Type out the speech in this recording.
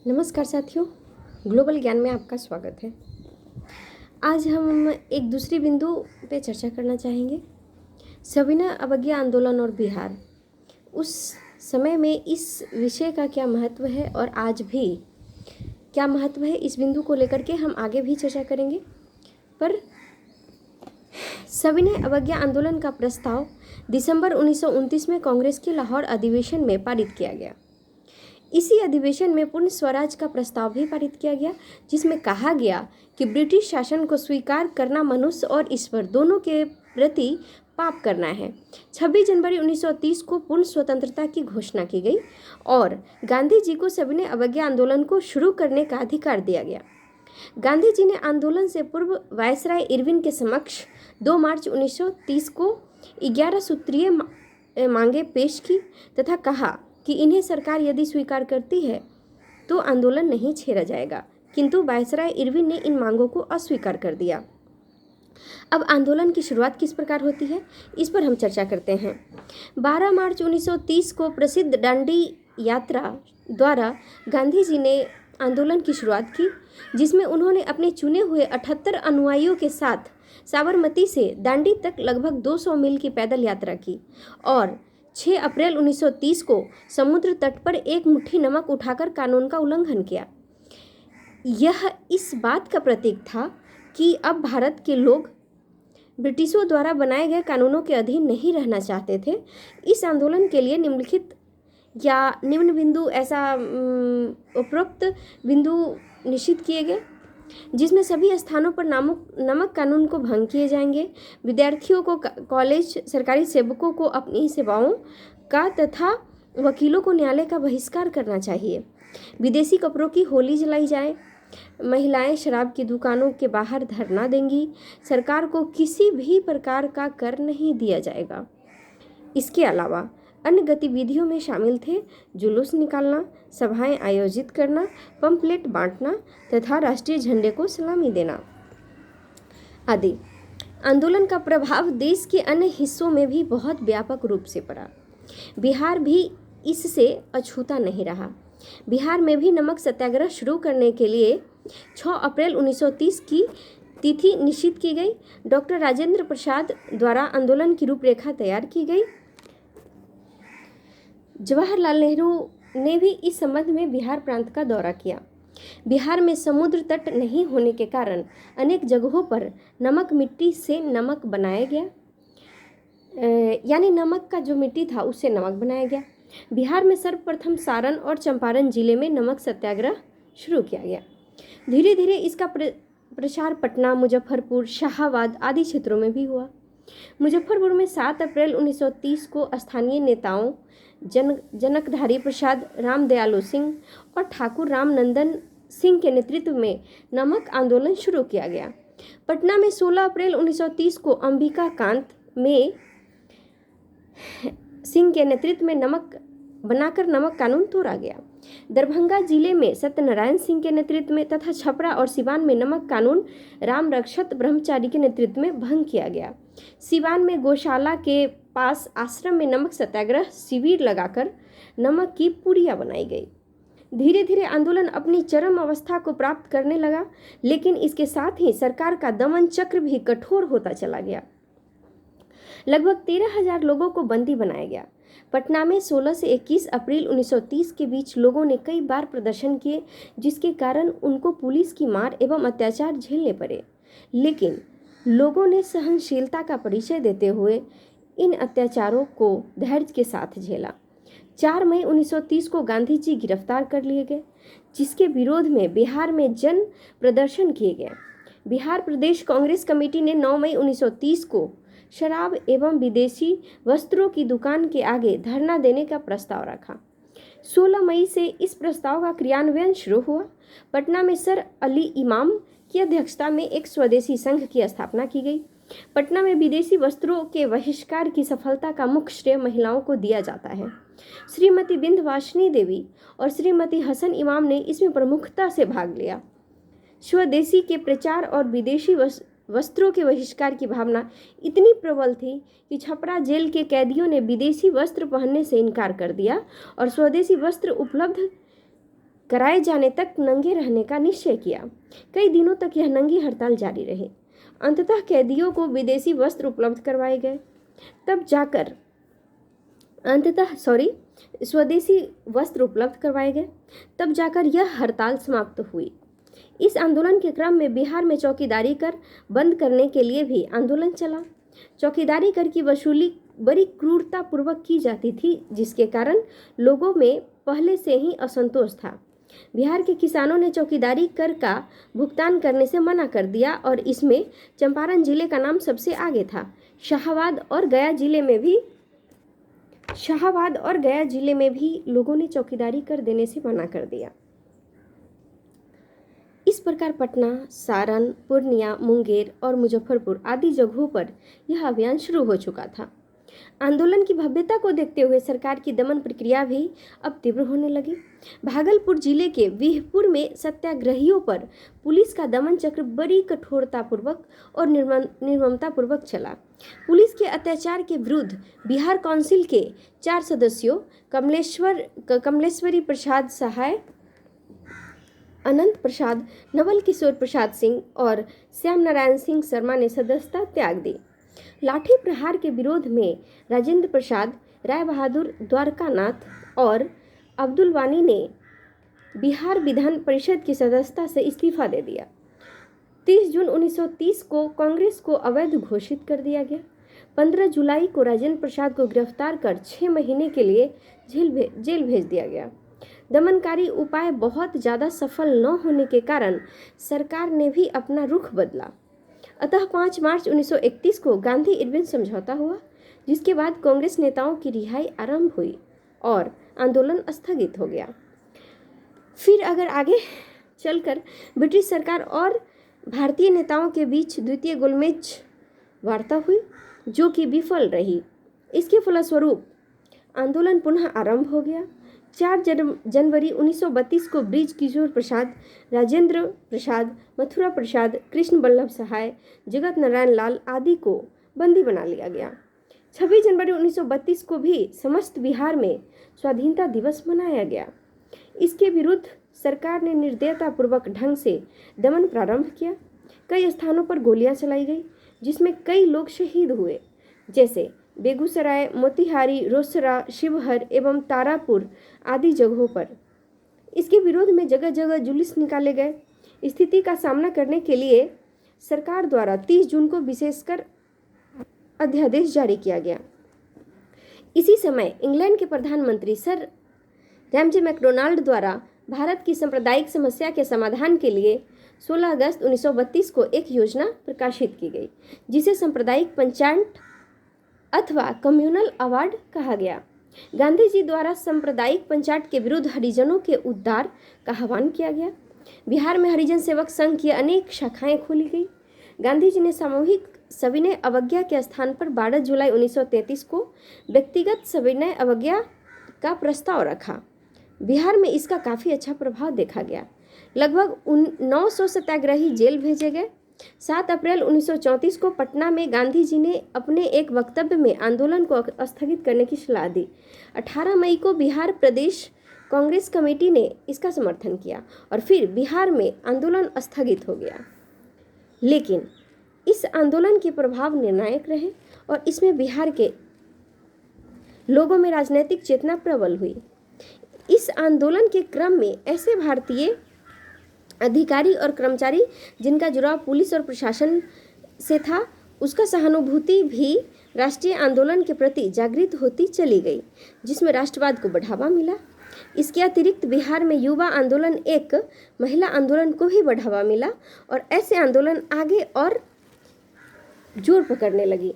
नमस्कार साथियों, ग्लोबल ज्ञान में आपका स्वागत है। आज हम एक दूसरी बिंदु पे चर्चा करना चाहेंगे। सविनय अवज्ञा आंदोलन और बिहार। उस समय में इस विषय का क्या महत्व है और आज भी क्या महत्व है, इस बिंदु को लेकर के हम आगे भी चर्चा करेंगे। पर सविनय अवज्ञा आंदोलन का प्रस्ताव दिसंबर 1929 में कांग्रेस के लाहौर अधिवेशन में पारित किया गया। इसी अधिवेशन में पूर्ण स्वराज का प्रस्ताव भी पारित किया गया, जिसमें कहा गया कि ब्रिटिश शासन को स्वीकार करना मनुष्य और ईश्वर दोनों के प्रति पाप करना है। 26 जनवरी 1930 को पूर्ण स्वतंत्रता की घोषणा की गई और गांधी जी को सविनय अवज्ञा आंदोलन को शुरू करने का अधिकार दिया गया। गांधी जी ने आंदोलन से पूर्व वायसराय इरविन के समक्ष 2 मार्च 1930 को 11 सूत्रीय मांगे पेश की तथा कहा कि इन्हें सरकार यदि स्वीकार करती है तो आंदोलन नहीं छेड़ा जाएगा, किंतु वायसराय इरविन ने इन मांगों को अस्वीकार कर दिया। अब आंदोलन की शुरुआत किस प्रकार होती है, इस पर हम चर्चा करते हैं। 12 मार्च 1930 को प्रसिद्ध दांडी यात्रा द्वारा गांधी जी ने आंदोलन की शुरुआत की, जिसमें उन्होंने अपने चुने हुए 78 अनुयायियों के साथ साबरमती से दांडी तक लगभग 200 मील की पैदल यात्रा की और 6 अप्रैल 1930 को समुद्र तट पर एक मुट्ठी नमक उठाकर कानून का उल्लंघन किया। यह इस बात का प्रतीक था कि अब भारत के लोग ब्रिटिशों द्वारा बनाए गए कानूनों के अधीन नहीं रहना चाहते थे। इस आंदोलन के लिए निम्नलिखित या निम्न बिंदु ऐसा उपरोक्त बिंदु निश्चित किए गए, जिसमें सभी स्थानों पर नमक कानून को भंग किए जाएंगे। विद्यार्थियों को कॉलेज, सरकारी सेवकों को अपनी सेवाओं का तथा वकीलों को न्यायालय का बहिष्कार करना चाहिए। विदेशी कपड़ों की होली जलाई जाए। महिलाएं शराब की दुकानों के बाहर धरना देंगी। सरकार को किसी भी प्रकार का कर नहीं दिया जाएगा। इसके अलावा अन्य गतिविधियों में शामिल थे जुलूस निकालना, सभाएं आयोजित करना, पंपलेट बांटना तथा राष्ट्रीय झंडे को सलामी देना आदि। आंदोलन का प्रभाव देश के अन्य हिस्सों में भी बहुत व्यापक रूप से पड़ा। बिहार भी इससे अछूता नहीं रहा। बिहार में भी नमक सत्याग्रह शुरू करने के लिए 6 अप्रैल 1930 की तिथि निश्चित की गई। डॉक्टर राजेंद्र प्रसाद द्वारा आंदोलन की रूपरेखा तैयार की गई। जवाहरलाल नेहरू ने भी इस संबंध में बिहार प्रांत का दौरा किया। बिहार में समुद्र तट नहीं होने के कारण अनेक जगहों पर नमक मिट्टी से नमक बनाया गया, यानी नमक का जो मिट्टी था उससे नमक बनाया गया। बिहार में सर्वप्रथम सारण और चंपारण जिले में नमक सत्याग्रह शुरू किया गया। धीरे धीरे इसका प्रसार पटना, मुजफ्फरपुर, शाहाबाद आदि क्षेत्रों में भी हुआ। मुजफ्फरपुर में 7 अप्रैल 1930 को स्थानीय नेताओं जनकधारी प्रसाद, राम दयालु सिंह और ठाकुर रामनंदन सिंह के नेतृत्व में नमक आंदोलन शुरू किया गया। पटना में 16 अप्रैल 1930 को अंबिका कांत में सिंह के नेतृत्व में नमक कानून तोड़ा गया। दरभंगा जिले में सत्यनारायण सिंह के नेतृत्व में तथा छपरा और सिवान में नमक कानून राम रक्षत ब्रह्मचारी के नेतृत्व में भंग किया गया। सिवान में गौशाला के पास आश्रम में नमक सत्याग्रह शिविर लगाकर नमक की पुड़िया बनाई गई। धीरे धीरे आंदोलन अपनी चरम अवस्था को प्राप्त करने लगा, लेकिन इसके साथ ही सरकार का दमन चक्र भी कठोर होता चला गया। लगभग 13,000 लोगों को बंदी बनाया गया। पटना में 16 से 21 अप्रैल 1930 के बीच लोगों ने कई बार प्रदर्शन किए, जिसके कारण उनको पुलिस की मार एवं अत्याचार झेलने पड़े, लेकिन लोगों ने सहनशीलता का परिचय देते हुए इन अत्याचारों को धैर्य के साथ झेला। 4 मई 1930 को गांधी जी गिरफ्तार कर लिए गए, जिसके विरोध में बिहार में जन प्रदर्शन किए गए। बिहार प्रदेश कांग्रेस कमेटी ने 9 मई 1930 को शराब एवं विदेशी वस्त्रों की दुकान के आगे धरना देने का प्रस्ताव रखा। 16 मई से इस प्रस्ताव का क्रियान्वयन शुरू हुआ। पटना में सर अली इमाम की अध्यक्षता में एक स्वदेशी संघ की स्थापना की गई। पटना में विदेशी वस्त्रों के बहिष्कार की सफलता का मुख्य श्रेय महिलाओं को दिया जाता है। श्रीमती विंध्यवासिनी देवी और श्रीमती हसन इमाम ने इसमें प्रमुखता से भाग लिया। स्वदेशी के प्रचार और विदेशी वस्त्रों के बहिष्कार की भावना इतनी प्रबल थी कि छपरा जेल के कैदियों ने विदेशी वस्त्र पहनने से इनकार कर दिया और स्वदेशी वस्त्र उपलब्ध कराए जाने तक नंगे रहने का निश्चय किया। कई दिनों तक यह नंगी हड़ताल जारी रही। अंततः कैदियों को विदेशी वस्त्र उपलब्ध करवाए गए, तब जाकर स्वदेशी वस्त्र उपलब्ध करवाए गए, तब जाकर यह हड़ताल समाप्त हुई। इस आंदोलन के क्रम में बिहार में चौकीदारी कर बंद करने के लिए भी आंदोलन चला। चौकीदारी कर की वसूली बड़ी क्रूरतापूर्वक की जाती थी, जिसके कारण लोगों में पहले से ही असंतोष था। बिहार के किसानों ने चौकीदारी कर का भुगतान करने से मना कर दिया और इसमें चंपारण जिले का नाम सबसे आगे था। शाहाबाद और गया जिले में भी लोगों ने चौकीदारी कर देने से मना कर दिया। इस प्रकार पटना, सारण, पूर्णिया, मुंगेर और मुजफ्फरपुर आदि जगहों पर यह अभियान शुरू हो चुका था। आंदोलन की भव्यता को देखते हुए सरकार की दमन प्रक्रिया भी अब तीव्र होने लगी। भागलपुर जिले के विहपुर में सत्याग्रहियों पर पुलिस का दमन चक्र बड़ी कठोरतापूर्वक और निर्ममतापूर्वक चला। पुलिस के अत्याचार के विरुद्ध बिहार काउंसिल के 4 सदस्यों कमलेश्वरी प्रसाद सहाय, अनंत प्रसाद, नवल किशोर प्रसाद सिंह और श्याम नारायण सिंह शर्मा ने सदस्यता त्याग दी। लाठी प्रहार के विरोध में राजेंद्र प्रसाद, राय बहादुर द्वारकानाथ और अब्दुल वानी ने बिहार विधान परिषद की सदस्यता से इस्तीफा दे दिया। 30 जून 1930 को कांग्रेस को अवैध घोषित कर दिया गया। 15 जुलाई को राजेंद्र प्रसाद को गिरफ्तार कर 6 महीने के लिए जेल भेज दिया गया। दमनकारी उपाय बहुत ज़्यादा सफल न होने के कारण सरकार ने भी अपना रुख बदला। अतः 5 मार्च 1931 को गांधी इरविन समझौता हुआ, जिसके बाद कांग्रेस नेताओं की रिहाई आरंभ हुई और आंदोलन स्थगित हो गया। फिर अगर आगे चलकर ब्रिटिश सरकार और भारतीय नेताओं के बीच द्वितीय गोलमेज वार्ता हुई, जो कि विफल रही। इसके फलस्वरूप आंदोलन पुनः आरंभ हो गया। 4 जनवरी 1932 को ब्रिज किशोर प्रसाद, राजेंद्र प्रसाद, मथुरा प्रसाद, कृष्ण वल्लभ सहाय, जगत नारायण लाल आदि को बंदी बना लिया गया। 26 जनवरी 1932 को भी समस्त बिहार में स्वाधीनता दिवस मनाया गया। इसके विरुद्ध सरकार ने निर्दयतापूर्वक ढंग से दमन प्रारंभ किया। कई स्थानों पर गोलियां चलाई गई, जिसमें कई लोग शहीद हुए, जैसे बेगूसराय, मोतिहारी, रोसड़ा, शिवहर एवं तारापुर आदि जगहों पर। इसके विरोध में जगह जगह जुलूस निकाले गए। स्थिति का सामना करने के लिए सरकार द्वारा 30 जून को विशेषकर अध्यादेश जारी किया गया। इसी समय इंग्लैंड के प्रधानमंत्री सर रैमजे मैकडोनाल्ड द्वारा भारत की सांप्रदायिक समस्या के समाधान के लिए 16 अगस्त 1932 को एक योजना प्रकाशित की गई, जिसे सांप्रदायिक पंचायत अथवा कम्युनल अवार्ड कहा गया। गांधी जी द्वारा सांप्रदायिक पंचायत के विरुद्ध हरिजनों के उद्धार का आह्वान किया गया। बिहार में हरिजन सेवक संघ की अनेक शाखाएं खोली गई। गांधी जी ने सामूहिक सविनय अवज्ञा के स्थान पर 12 जुलाई 1933 को व्यक्तिगत सविनय अवज्ञा का प्रस्ताव रखा। बिहार में इसका काफ़ी अच्छा प्रभाव देखा गया। लगभग 900 सत्याग्रही जेल भेजे गए। 7 अप्रैल 1934 को पटना में गांधी जी ने अपने एक वक्तव्य में आंदोलन को स्थगित करने की सलाह दी। 18 मई को बिहार प्रदेश कांग्रेस कमेटी ने इसका समर्थन किया और फिर बिहार में आंदोलन स्थगित हो गया। लेकिन इस आंदोलन के प्रभाव निर्णायक रहे और इसमें बिहार के लोगों में राजनीतिक चेतना प्रबल हुई। इस आंदोलन के क्रम में ऐसे भारतीय अधिकारी और कर्मचारी जिनका जुड़ाव पुलिस और प्रशासन से था, उसका सहानुभूति भी राष्ट्रीय आंदोलन के प्रति जागृत होती चली गई, जिसमें राष्ट्रवाद को बढ़ावा मिला। इसके अतिरिक्त बिहार में युवा आंदोलन एक महिला आंदोलन को भी बढ़ावा मिला और ऐसे आंदोलन आगे और जोर पकड़ने लगी।